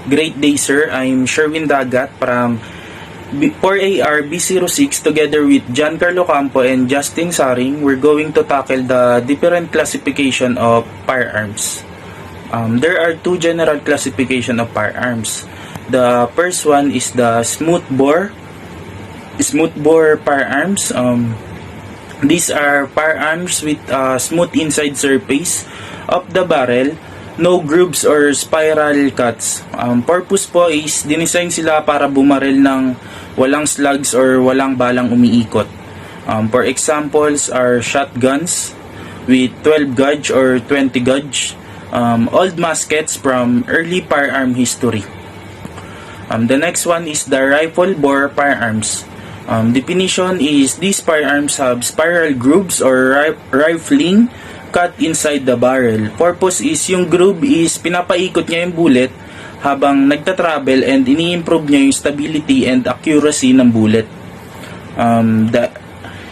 Great day, sir. I'm Sherwin Dagat from 4AR B06 together with Giancarlo Campo and Justin Saring. We're going to tackle the different classification of firearms. There are two general classification of firearms. The first one is the smooth bore firearms. These are firearms with a smooth inside surface of the barrel, no grooves or spiral cuts. Purpose po is dinesign sila para bumaril ng walang slugs or walang balang umiikot. For examples are shotguns with 12 gauge or 20 gauge, old muskets from early firearm history. The next one is the rifle bore firearms. Definition is these firearms have spiral grooves or rifling cut inside the barrel. Purpose is yung groove is pinapaikot niya yung bullet habang nagta-travel and ini-improve niya yung stability and accuracy ng bullet. The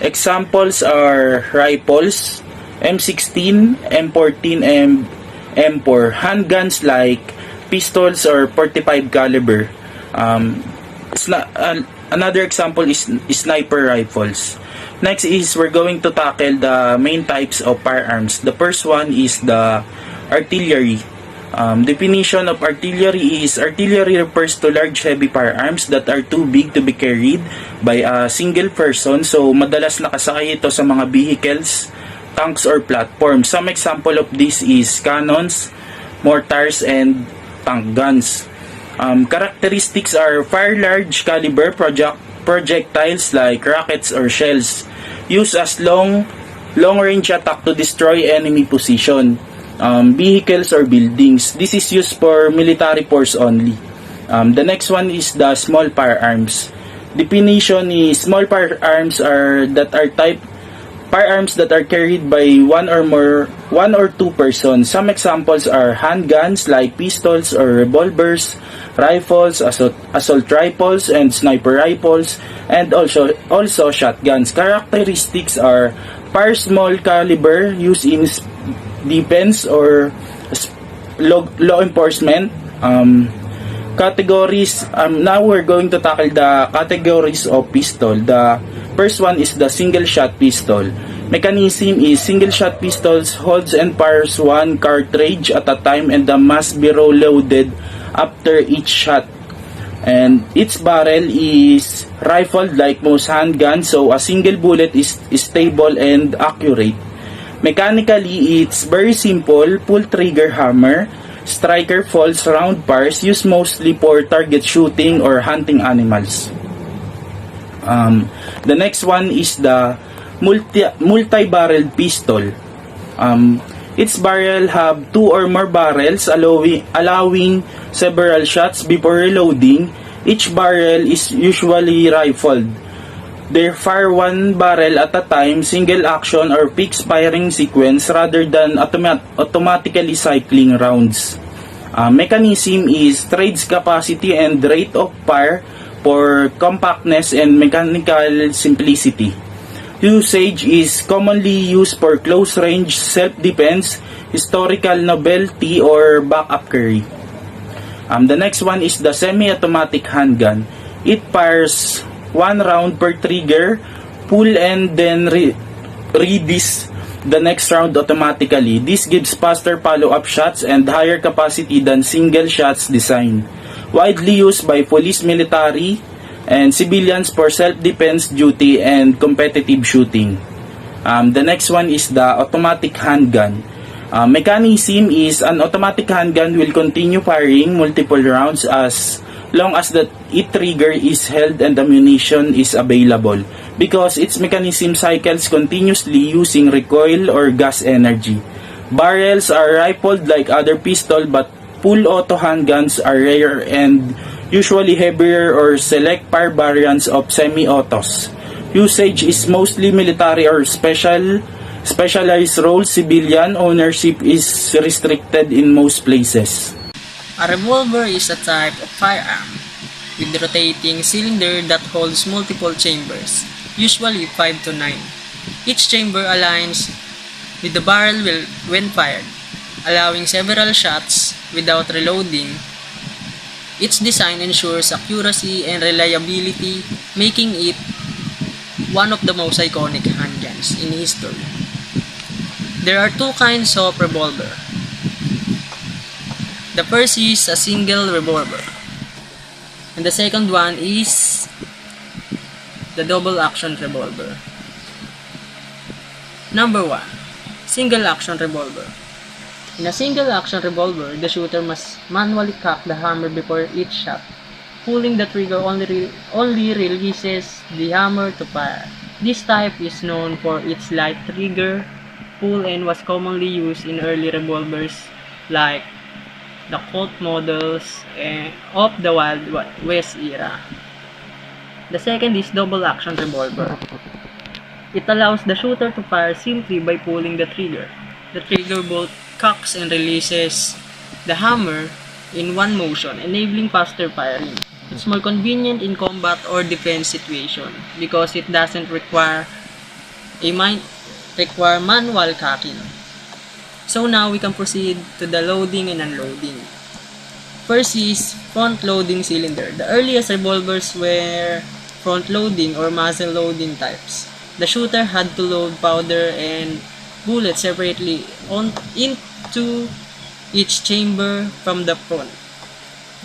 examples are rifles, M16, M14, and M4. Handguns like pistols or 45 caliber. Another example is sniper rifles. Next is we're going to tackle the main types of firearms. The first one is the artillery. Definition of artillery is artillery refers to large heavy firearms that are too big to be carried by a single person. So madalas nakasakay ito sa mga vehicles, tanks or platforms. Some example of this is cannons, mortars, and tank guns. Characteristics are fire large caliber projectiles like rockets or shells, used as long range attack to destroy enemy position, vehicles or buildings. This is used for military force only. The next one is the small firearms. Definition is small firearms are firearms that are carried by one or two persons. Some examples are handguns like pistols or revolvers, rifles, assault rifles, and sniper rifles, and also shotguns. Characteristics are fire small caliber, used in defense or law enforcement. Categories. Now we're going to tackle the categories of pistol. The first one is the single shot pistol. Mechanism is single shot pistols holds and fires one cartridge at a time and the must be reloaded after each shot. And its barrel is rifled like most handguns, so a single bullet is stable and accurate. Mechanically, it's very simple. Pull trigger hammer. Striker falls round bars used mostly for target shooting or hunting animals. The next one is the multi-barreled pistol. Its barrel have two or more barrels allowing several shots before reloading. Each barrel is usually rifled. They fire one barrel at a time, single action or fixed firing sequence rather than automatically cycling rounds. Mechanism is trades capacity and rate of fire for compactness and mechanical simplicity. Usage is commonly used for close range self-defense, historical novelty, or backup carry. The next one is the semi-automatic handgun. It fires one round per trigger, pull and then release the next round automatically. This gives faster follow-up shots and higher capacity than single shots design. Widely used by police, military, and civilians for self-defense duty and competitive shooting. The next one is the automatic handgun. Mechanism is an automatic handgun will continue firing multiple rounds as long as the trigger is held and ammunition is available, because its mechanism cycles continuously using recoil or gas energy. Barrels are rifled like other pistol, but full auto handguns are rare and usually heavier or select fire variants of semi-autos. Usage is mostly military or specialized roles. Civilian ownership is restricted in most places. A revolver is a type of firearm with rotating cylinder that holds multiple chambers, usually 5 to 9. Each chamber aligns with the barrel when fired, allowing several shots without reloading. Its design ensures accuracy and reliability, making it one of the most iconic handguns in history. There are two kinds of revolver. The first is a single revolver, and the second one is the double action revolver. Number 1. Single action revolver. In a single action revolver, the shooter must manually cock the hammer before each shot. Pulling the trigger only releases the hammer to fire. This type is known for its light trigger pull and was commonly used in early revolvers like the Colt models of the Wild West era. The second is double action revolver. It allows the shooter to fire simply by pulling the trigger. The trigger bolt cocks and releases the hammer in one motion, enabling faster firing. It's more convenient in combat or defense situation because it doesn't require manual cocking. So now we can proceed to the loading and unloading. First is front loading cylinder. The earliest revolvers were front loading or muzzle loading types. The shooter had to load powder and bullets separately into each chamber from the front,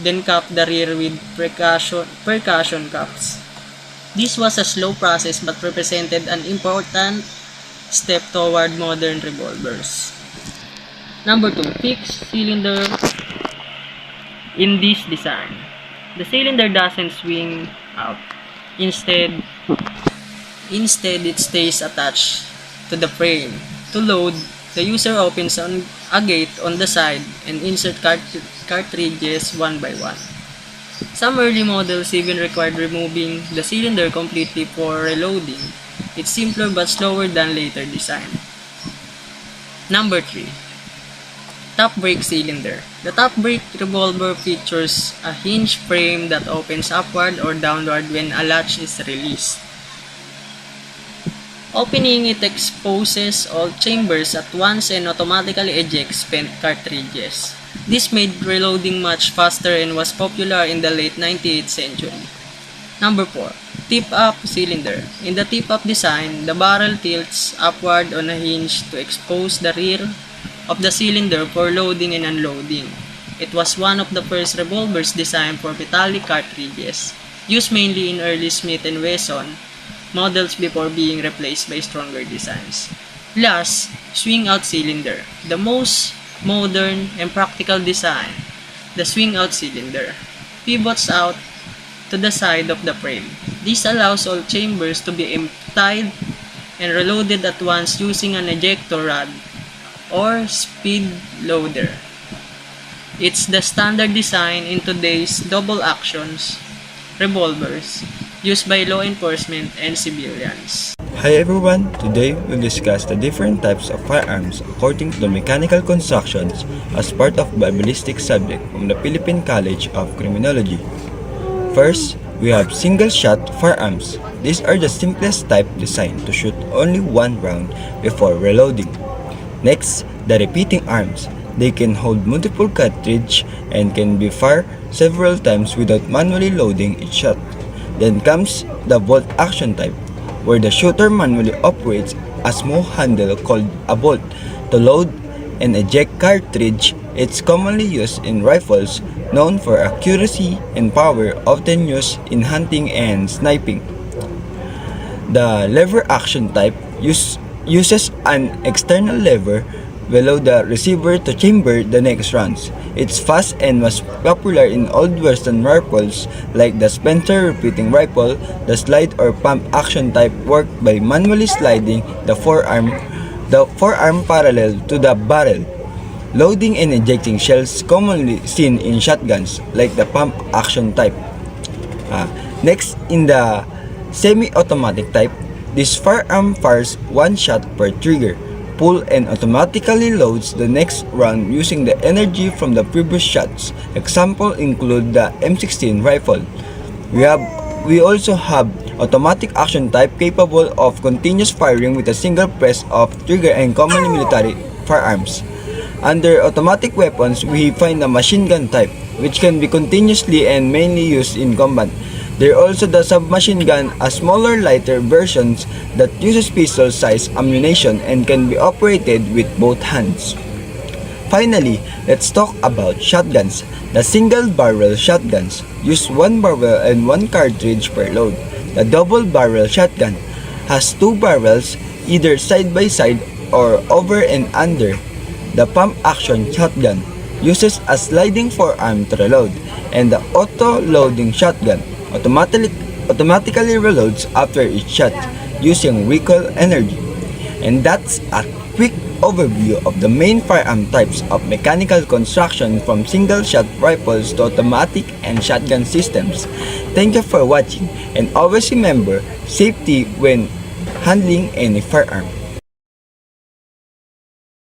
then cap the rear with percussion caps. This was a slow process but represented an important step toward modern revolvers. Number 2. Fixed cylinder. In this design, the cylinder doesn't swing out. Instead, it stays attached to the frame. To load, the user opens a gate on the side and insert cartridges one by one. Some early models even required removing the cylinder completely for reloading. It's simpler but slower than later design. Number 3. Top brake cylinder. The top brake revolver features a hinge frame that opens upward or downward when a latch is released. Opening it exposes all chambers at once and automatically ejects spent cartridges. This made reloading much faster and was popular in the late 19th century. Number 4. Tip-up cylinder. In the tip-up design, the barrel tilts upward on a hinge to expose the rear of the cylinder for loading and unloading. It was one of the first revolvers designed for metallic cartridges, used mainly in early Smith & Wesson models before being replaced by stronger designs. Last, swing-out cylinder. The most modern and practical design, the swing-out cylinder, pivots out to the side of the frame. This allows all chambers to be emptied and reloaded at once using an ejector rod or speed loader. It's the standard design in today's double actions revolvers used by law enforcement and civilians. Hi everyone, today we'll discuss the different types of firearms according to the mechanical constructions as part of the ballistic subject from the Philippine College of Criminology. First, we have single-shot firearms. These are the simplest type designed to shoot only one round before reloading. Next, the repeating arms. They can hold multiple cartridges and can be fired several times without manually loading each shot. Then comes the bolt action type, where the shooter manually operates a small handle called a bolt to load and eject cartridge. It's commonly used in rifles, known for accuracy and power, often used in hunting and sniping. The lever action type uses an external lever below the receiver to chamber the next rounds. It's fast and was popular in old western rifles like the Spencer repeating rifle. The slide or pump action type worked by manually sliding the forearm parallel to the barrel, loading and ejecting shells commonly seen in shotguns like the pump action type. Next, in the semi-automatic type, this firearm fires one shot per trigger, pull and automatically loads the next round using the energy from the previous shots. Examples include the M16 rifle. We also have automatic action type capable of continuous firing with a single press of trigger and commonly military firearms. Under automatic weapons, we find the machine gun type. which can be continuously and mainly used in combat. There are also the submachine gun, a smaller, lighter versions that uses pistol-sized ammunition and can be operated with both hands. Finally, let's talk about shotguns. The single-barrel shotguns use one barrel and one cartridge per load. The double-barrel shotgun has two barrels either side by side or over and under. The pump-action shotgun uses a sliding forearm to reload, and the auto-loading shotgun automatically reloads after each shot using recoil energy. And that's a quick overview of the main firearm types of mechanical construction, from single-shot rifles to automatic and shotgun systems. Thank you for watching, and always remember safety when handling any firearm.